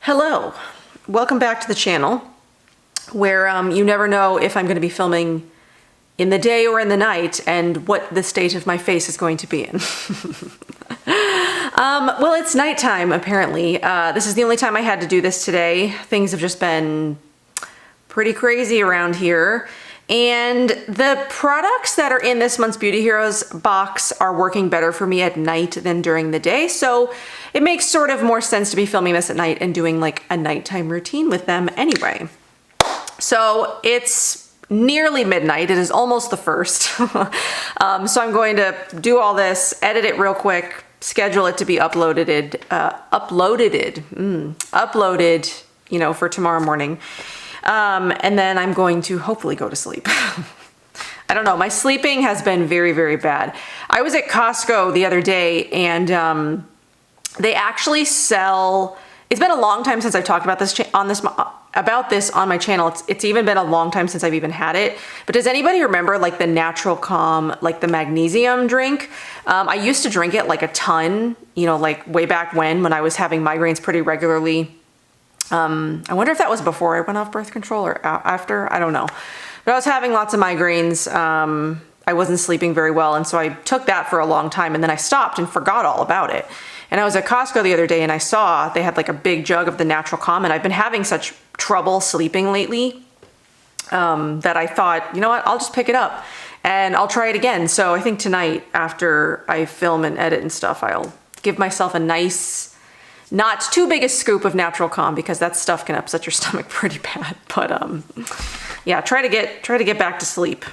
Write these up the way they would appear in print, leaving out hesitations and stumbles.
Hello, welcome back to the channel where you never know if I'm going to be filming in the day or in the night and what the state of my face is going to be in. Well, it's nighttime apparently. This is the only time I had to do this today. Things have just been pretty crazy around here. And the products that are in this month's Beauty Heroes box are working better for me at night than during the day. So it makes sort of more sense to be filming this at night and doing like a nighttime routine with them anyway. So it's nearly midnight. It is almost the 1st. So I'm going to do all this, edit it real quick, schedule it to be uploaded, you know, for tomorrow morning. And then I'm going to hopefully go to sleep. I don't know. My sleeping has been very, very bad. I was at Costco the other day and they actually sell, it's been a long time since I've talked about this on my channel. It's even been a long time since I've even had it. But does anybody remember like the Natural Calm, like the magnesium drink? I used to drink it like a ton, you know, like way back when I was having migraines pretty regularly. I wonder if that was before I went off birth control or after, I don't know. But I was having lots of migraines. I wasn't sleeping very well. And so I took that for a long time and then I stopped and forgot all about it. And I was at Costco the other day and I saw they had like a big jug of the Natural Calm, and I've been having such trouble sleeping lately that I thought, you know what, I'll just pick it up and I'll try it again. So I think tonight after I film and edit and stuff, I'll give myself a nice, not too big a scoop of Natural Calm because that stuff can upset your stomach pretty bad. But yeah, try to get back to sleep.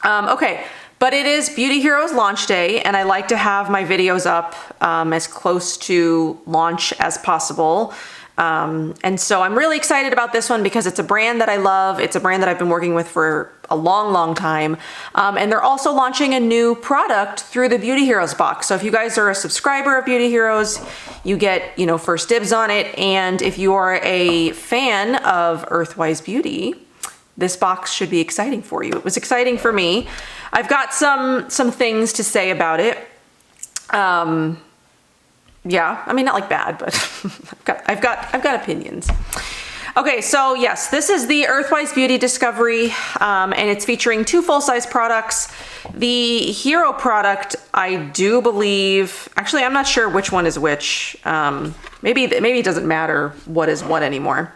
Okay, but it is Beauty Heroes launch day and I like to have my videos up as close to launch as possible. And so I'm really excited about this one because it's a brand that I love. It's a brand that I've been working with for a long, long time. And they're also launching a new product through the Beauty Heroes box. So if you guys are a subscriber of Beauty Heroes, you get, you know, first dibs on it. And if you are a fan of Earthwise Beauty, this box should be exciting for you. It was exciting for me. I've got some things to say about it. Yeah, I mean, not like bad, but I've got opinions. Okay, so yes, this is the Earthwise Beauty Discovery, and it's featuring 2 full-size products. The Hero product, I do believe, actually, I'm not sure which one is which. Maybe it doesn't matter what is what anymore.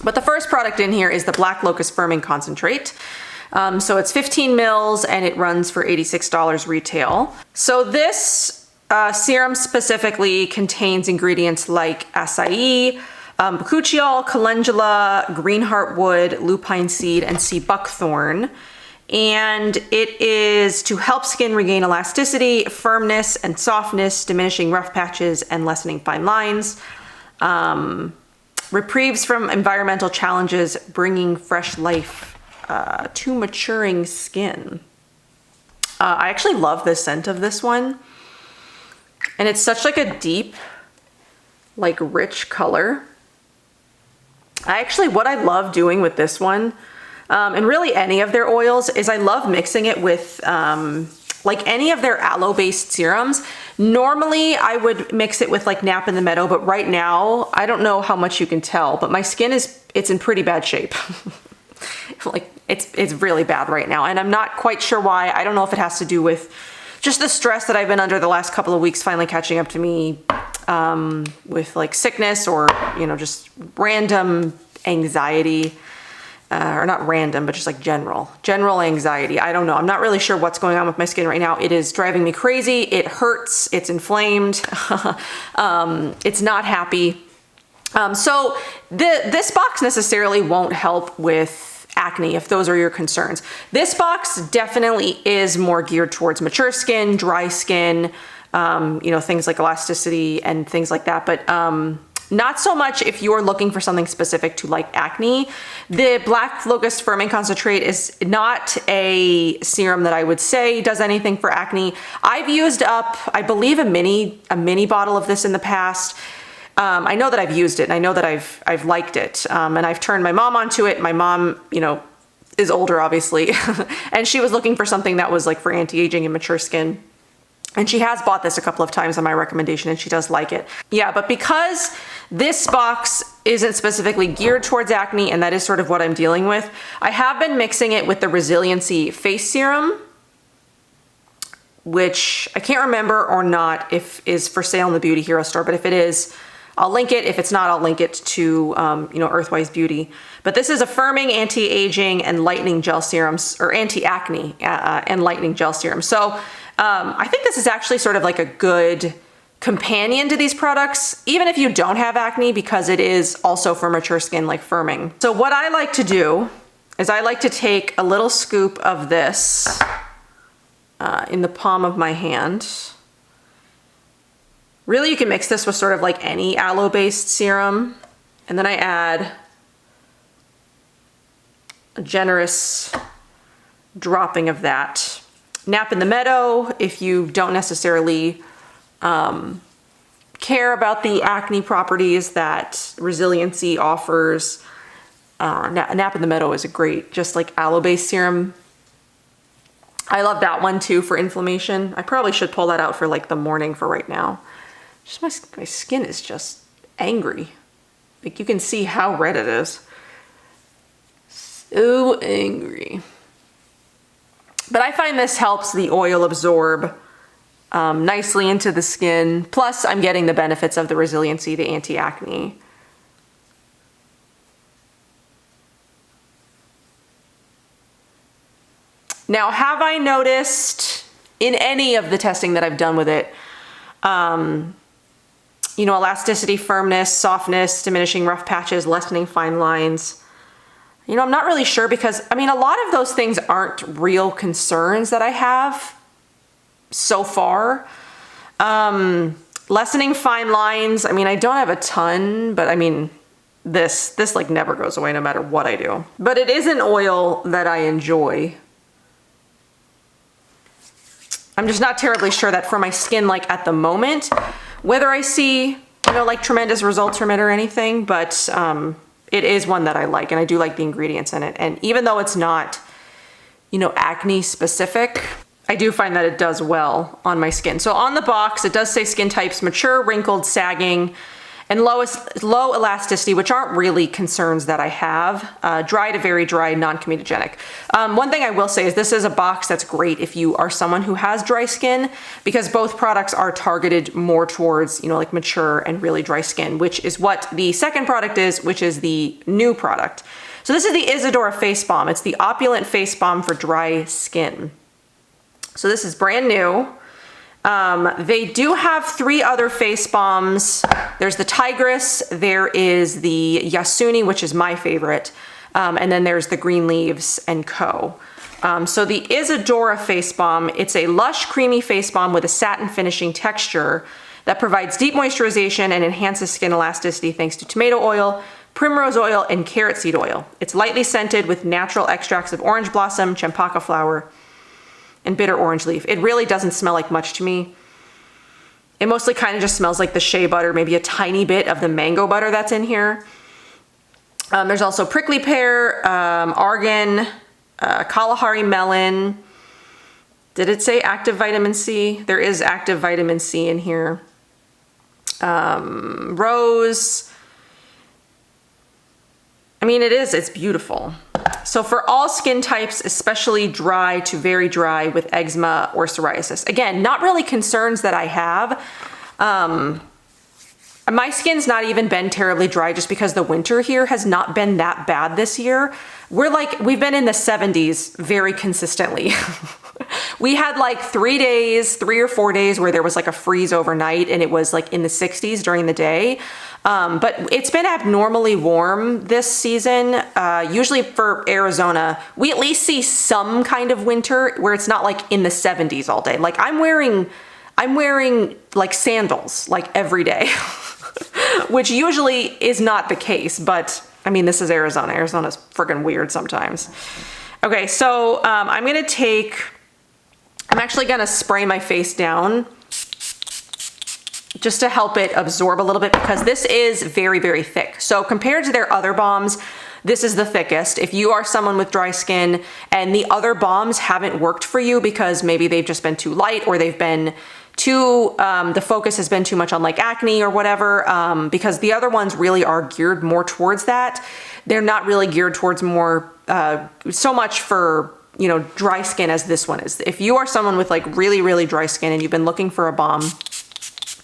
But the first product in here is the Black Locust Firming Concentrate. So it's 15 mils and it runs for $86 retail. So this serum specifically contains ingredients like acai, bakuchiol, calendula, green heartwood, lupine seed, and sea buckthorn. And it is to help skin regain elasticity, firmness, and softness, diminishing rough patches and lessening fine lines. Reprieves from environmental challenges, bringing fresh life to maturing skin. I actually love the scent of this one. And it's such like a deep, like rich color. What I love doing with this one, and really any of their oils, is I love mixing it with like any of their aloe-based serums. Normally I would mix it with like Nap in the Meadow, but right now, I don't know how much you can tell, but my skin it's in pretty bad shape. Like it's really bad right now. And I'm not quite sure why. I don't know if it has to do with just the stress that I've been under the last couple of weeks finally catching up to me with like sickness or, you know, just random anxiety. Or not random, but just like general anxiety. I don't know. I'm not really sure what's going on with my skin right now. It is driving me crazy. It hurts. It's inflamed. It's not happy. So this box necessarily won't help with acne if those are your concerns. This box definitely is more geared towards mature skin, dry skin, you know, things like elasticity and things like that. But not so much if you're looking for something specific to like acne. The Black Locust Firming Concentrate is not a serum that I would say does anything for acne. I've used up, I believe, a mini bottle of this in the past. I know that I've used it and I know that I've liked it. And I've turned my mom onto it. My mom, you know, is older obviously, and she was looking for something that was like for anti-aging and mature skin. And she has bought this a couple of times on my recommendation and she does like it. Yeah, but because this box isn't specifically geared towards acne, and that is sort of what I'm dealing with, I have been mixing it with the Resiliency Face Serum, which I can't remember or not if is for sale in the Beauty Hero store, but if it is, I'll link it. If it's not, I'll link it to, you know, Earthwise Beauty. But this is a firming, anti-aging, and lightening gel serums, or anti-acne and lightening gel serum. So I think this is actually sort of like a good companion to these products, even if you don't have acne, because it is also for mature skin, like firming. So what I like to do is I like to take a little scoop of this in the palm of my hand. Really, you can mix this with sort of like any aloe-based serum. And then I add a generous dropping of that. Nap in the Meadow, if you don't necessarily care about the acne properties that Resiliency offers. Nap in the Meadow is a great, just like aloe-based serum. I love that one too for inflammation. I probably should pull that out for like the morning for right now. Just my skin is just angry. Like you can see how red it is. So angry. But I find this helps the oil absorb nicely into the skin. Plus I'm getting the benefits of the Resiliency, the anti-acne. Now, have I noticed in any of the testing that I've done with it, you know, elasticity, firmness, softness, diminishing rough patches, lessening fine lines? You know, I'm not really sure because, I mean, a lot of those things aren't real concerns that I have so far. Lessening fine lines, I mean, I don't have a ton, but I mean, this like never goes away no matter what I do. But it is an oil that I enjoy. I'm just not terribly sure that for my skin, like at the moment, whether I see, you know, like tremendous results from it or anything, but it is one that I like, and I do like the ingredients in it. And even though it's not, you know, acne specific, I do find that it does well on my skin. So on the box, it does say skin types: mature, wrinkled, sagging, and low elasticity, which aren't really concerns that I have. Dry to very dry, non-comedogenic. One thing I will say is this is a box that's great if you are someone who has dry skin, because both products are targeted more towards, you know, like mature and really dry skin, which is what the second product is, which is the new product. So this is the Isadora Face Balm. It's the Opulent Face Balm for dry skin. So this is brand new. They do have 3 other face balms. There's the Tigress, there is the Yasuni, which is my favorite, and then there's the Green Leaves and Co. So the Isadora Face Balm, it's a lush, creamy face balm with a satin finishing texture that provides deep moisturization and enhances skin elasticity thanks to tomato oil, primrose oil, and carrot seed oil. It's lightly scented with natural extracts of orange blossom, champaca flower, and bitter orange leaf. It really doesn't smell like much to me. It mostly kind of just smells like the shea butter, maybe a tiny bit of the mango butter that's in here. There's also prickly pear, argan, Kalahari melon. Did it say active vitamin C? There is active vitamin C in here. Rose. I mean, it's beautiful. So for all skin types, especially dry to very dry with eczema or psoriasis. Again, not really concerns that I have. My skin's not even been terribly dry just because the winter here has not been that bad this year. We've been in the 70s very consistently. We had like 3 or 4 days where there was like a freeze overnight and it was like in the 60s during the day. But it's been abnormally warm this season. Usually for Arizona, we at least see some kind of winter where it's not like in the 70s all day. Like I'm wearing like sandals like every day, which usually is not the case, but I mean, this is Arizona. Arizona's freaking weird sometimes. Okay, so I'm actually gonna spray my face down just to help it absorb a little bit because this is very, very thick. So compared to their other balms, this is the thickest. If you are someone with dry skin and the other balms haven't worked for you because maybe they've just been too light or they've been the focus has been too much on like acne or whatever, because the other ones really are geared more towards that. They're not really geared towards more, so much for, you know, dry skin as this one is. If you are someone with like really, really dry skin and you've been looking for a balm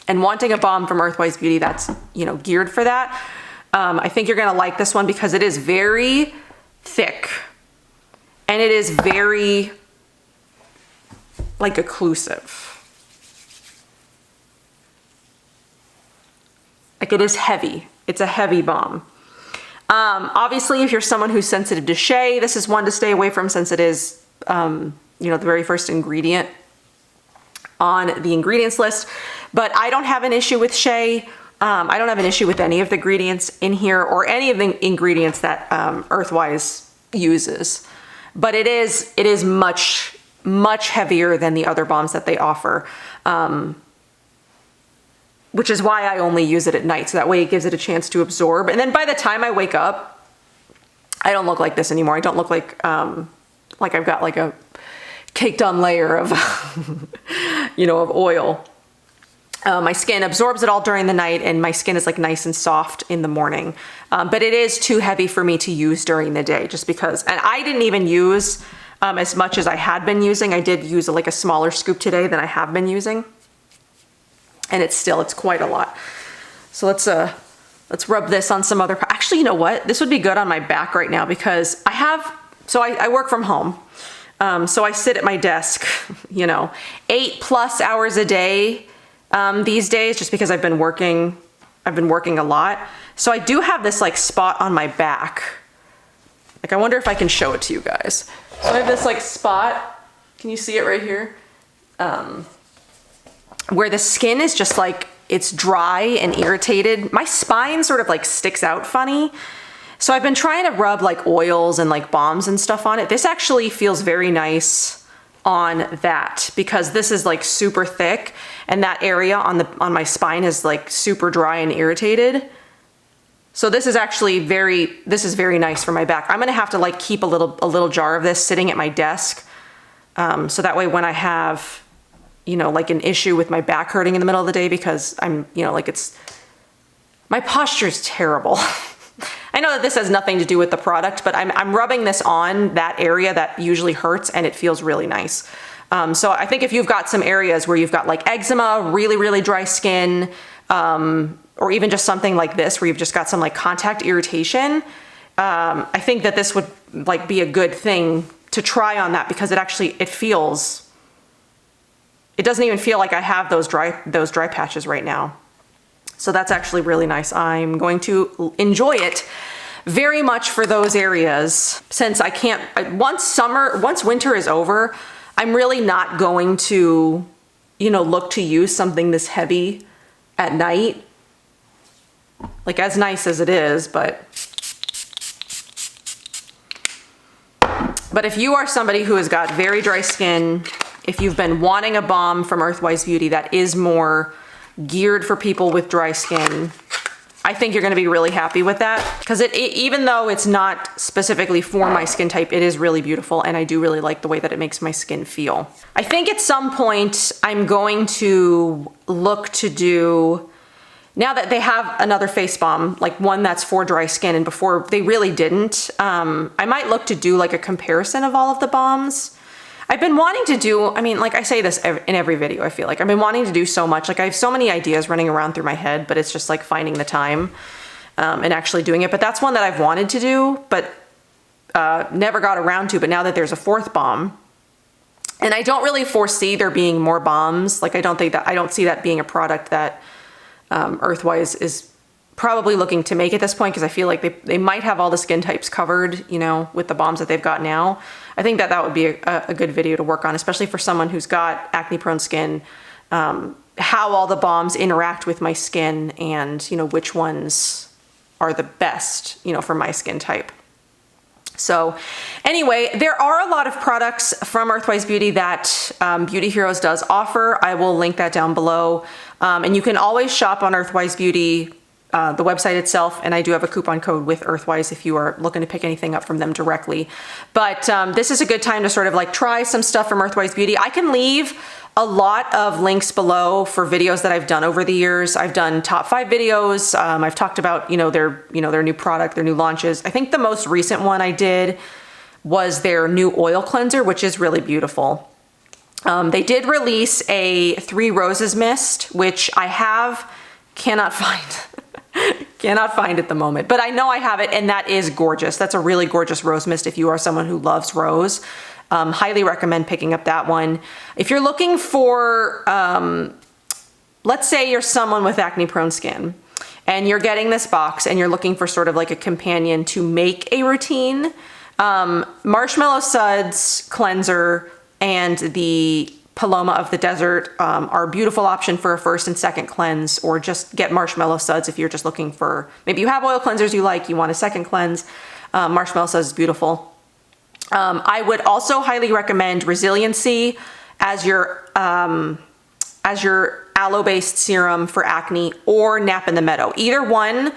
and wanting a balm from Earthwise Beauty that's, you know, geared for that, I think you're gonna like this one because it is very thick and it is very like occlusive. Like it is heavy. It's a heavy balm. Obviously, if you're someone who's sensitive to shea, this is one to stay away from since it is, you know, the very first ingredient on the ingredients list. But I don't have an issue with shea. I don't have an issue with any of the ingredients in here or any of the ingredients that Earthwise uses. But it is much, much heavier than the other balms that they offer. Which is why I only use it at night. So that way it gives it a chance to absorb. And then by the time I wake up, I don't look like this anymore. I don't look like I've got like a caked on layer of, you know, of oil. My skin absorbs it all during the night and my skin is like nice and soft in the morning. But it is too heavy for me to use during the day just because, and I didn't even use as much as I had been using. I did use like a smaller scoop today than I have been using. And it's quite a lot. So let's rub this on some other, actually, you know what? This would be good on my back right now because I work from home. So I sit at my desk, you know, 8+ hours a day these days just because I've been working a lot. So I do have this like spot on my back. Like I wonder if I can show it to you guys. So I have this like spot, can you see it right here? Where the skin is just like, it's dry and irritated. My spine sort of like sticks out funny. So I've been trying to rub like oils and like balms and stuff on it. This actually feels very nice on that because this is like super thick and that area on my spine is like super dry and irritated. So this is actually very nice for my back. I'm gonna have to like keep a little jar of this sitting at my desk. So that way when I have, you know, like an issue with my back hurting in the middle of the day because I'm, you know, like my posture is terrible. I know that this has nothing to do with the product, but I'm rubbing this on that area that usually hurts and it feels really nice. So I think if you've got some areas where you've got like eczema, really, really dry skin, or even just something like this where you've just got some like contact irritation, I think that this would like be a good thing to try on that because it doesn't even feel like I have those dry patches right now. So that's actually really nice. I'm going to enjoy it very much for those areas since I can't, once winter is over, I'm really not going to, you know, look to use something this heavy at night. Like as nice as it is, but if you are somebody who has got very dry skin, if you've been wanting a balm from Earthwise Beauty that is more geared for people with dry skin, I think you're gonna be really happy with that. Because even though it's not specifically for my skin type, it is really beautiful and I do really like the way that it makes my skin feel. I think at some point I'm going to look to do, now that they have another face balm, like one that's for dry skin and before they really didn't, I might look to do like a comparison of all of the balms. I've been wanting to do, I mean, like I say this in every video, I feel like. I've been wanting to do so much. Like I have so many ideas running around through my head, but it's just like finding the time and actually doing it. But that's one that I've wanted to do, but never got around to. But now that there's a fourth balm, and I don't really foresee there being more balms. Like I don't see that being a product that Earthwise is probably looking to make at this point because I feel like they might have all the skin types covered, you know, with the balms that they've got now. I think that would be a good video to work on, especially for someone who's got acne prone skin, how all the balms interact with my skin and, you know, which ones are the best, you know, for my skin type. So anyway, there are a lot of products from Earthwise Beauty that Beauty Heroes does offer. I will link that down below. And you can always shop on Earthwise Beauty the website itself, and I do have a coupon code with Earthwise if you are looking to pick anything up from them directly. But this is a good time to sort of like try some stuff from Earthwise Beauty. I can leave a lot of links below for videos that I've done over the years. I've done top 5 videos. I've talked about, their new product, their new launches. I think the most recent one I did was their new oil cleanser, which is really beautiful. They did release a 3 Roses mist, which I cannot find. Cannot find at the moment, but I know I have it, and that is gorgeous. That's a really gorgeous rose mist if you are someone who loves rose. Highly recommend picking up that one. If you're looking for, let's say you're someone with acne prone skin and you're getting this box and you're looking for sort of like a companion to make a routine, Marshmallow Suds Cleanser and the Paloma of the Desert are a beautiful option for a first and second cleanse, or just get Marshmallow Suds if you're just looking for, maybe you have oil cleansers you like, you want a second cleanse. Marshmallow Suds is beautiful. I would also highly recommend Resiliency as your aloe-based serum for acne, or Nap in the Meadow. Either one,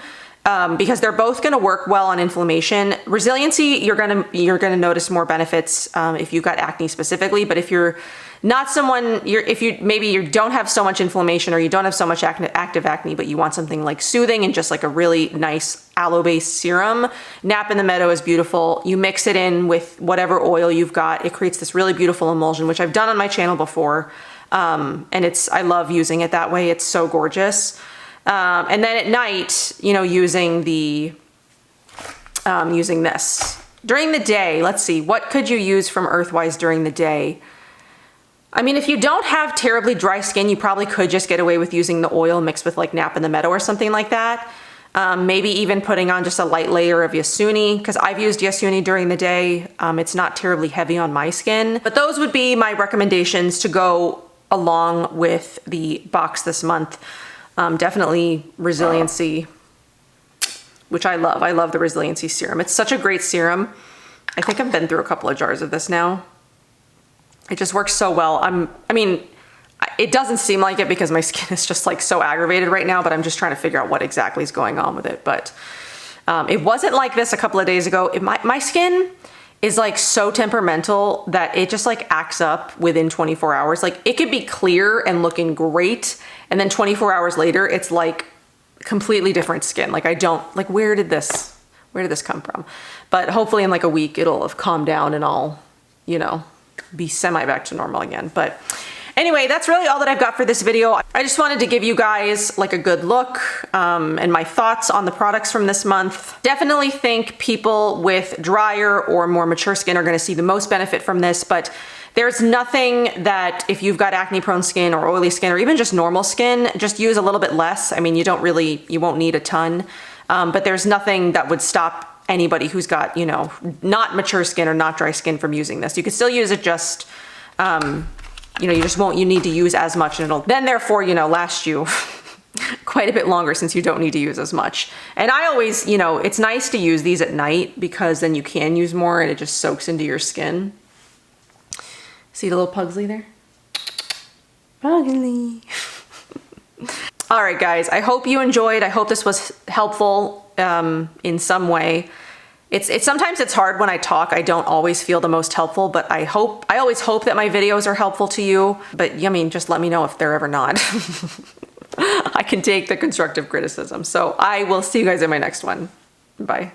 because they're both going to work well on inflammation. Resiliency, you're gonna notice more benefits if you've got acne specifically. But if you're not someone, if you don't have so much inflammation, or you don't have so much active acne, but you want something like soothing and just like a really nice aloe-based serum, Nap in the Meadow is beautiful. You mix it in with whatever oil you've got. It creates this really beautiful emulsion, which I've done on my channel before. And I love using it that way. It's so gorgeous. And then at night, using this. During the day, let's see, what could you use from Earthwise during the day? I mean, if you don't have terribly dry skin, you probably could just get away with using the oil mixed with like Nap in the Meadow or something like that. Maybe even putting on just a light layer of Yasuni, because I've used Yasuni during the day. It's not terribly heavy on my skin. But those would be my recommendations to go along with the box this month. Definitely Resiliency, which I love. I love the Resiliency Serum. It's such a great serum. I think I've been through a couple of jars of this now. It just works so well. I mean, it doesn't seem like it because my skin is just like so aggravated right now, but I'm just trying to figure out what exactly is going on with it. But it wasn't like this a couple of days ago. My skin is like so temperamental that it just like acts up within 24 hours. Like it could be clear and looking great, and then 24 hours later, it's like completely different skin. Like where did this come from? But hopefully in like a week, it'll have calmed down and I'll, be semi back to normal again. But anyway, that's really all that I've got for this video. I just wanted to give you guys like a good look and my thoughts on the products from this month. Definitely think people with drier or more mature skin are going to see the most benefit from this, but there's nothing that if you've got acne prone skin or oily skin or even just normal skin, just use a little bit less. I mean, you won't need a ton, but there's nothing that would stop anybody who's got, not mature skin or not dry skin from using this. You can still use it, just, you need to use as much, and it'll then therefore, last you quite a bit longer since you don't need to use as much. And I always, it's nice to use these at night because then you can use more and it just soaks into your skin. See the little Pugsley there? Pugsley. All right, guys, I hope you enjoyed. I hope this was helpful in some way. Sometimes it's hard when I talk. I don't always feel the most helpful, but I always hope that my videos are helpful to you. But I mean, just let me know if they're ever not. I can take the constructive criticism. So I will see you guys in my next one. Bye.